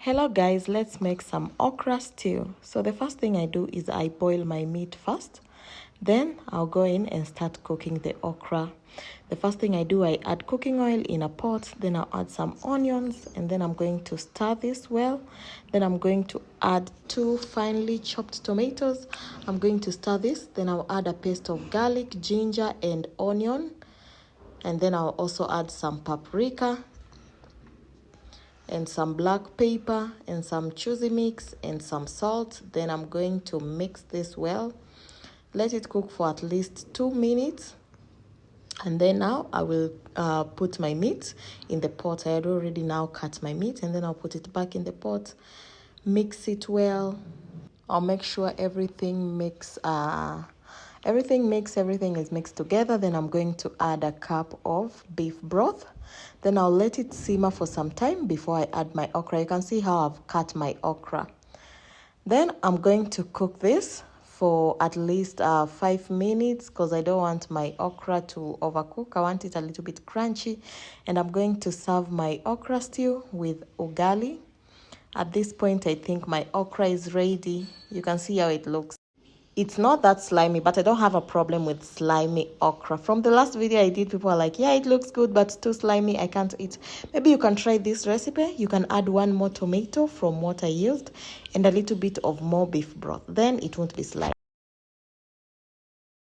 Hello guys, let's make some okra stew. So the first thing I do is I boil my meat first. Then I'll go in and start cooking the okra. The first thing I do, I add cooking oil in a pot. Then I'll add some onions and then I'm going to stir this well. Then I'm going to add 2 finely chopped tomatoes. I'm going to stir this. Then I'll add a paste of garlic, ginger and onion. And then I'll also add some paprika and some black pepper and some chili mix and some salt. Then I'm going to mix this well. Let it cook for at least 2 minutes. And then now I will put my meat in the pot. I had already now cut my meat and then I'll put it back in the pot. Mix it well. I'll make sure everything is mixed together. Then I'm going to add a cup of beef broth. Then I'll let it simmer for some time before I add my okra. You can see how I've cut my okra. Then I'm going to cook this for at least 5 minutes because I don't want my okra to overcook. I want it a little bit crunchy. And I'm going to serve my okra stew with ugali. At this point, I think my okra is ready. You can see how it looks. It's not that slimy, but I don't have a problem with slimy okra. From the last video I did, people are like, yeah, it looks good, but too slimy, I can't eat. Maybe you can try this recipe. You can add 1 more tomato from what I used and a little bit of more beef broth. Then it won't be slimy.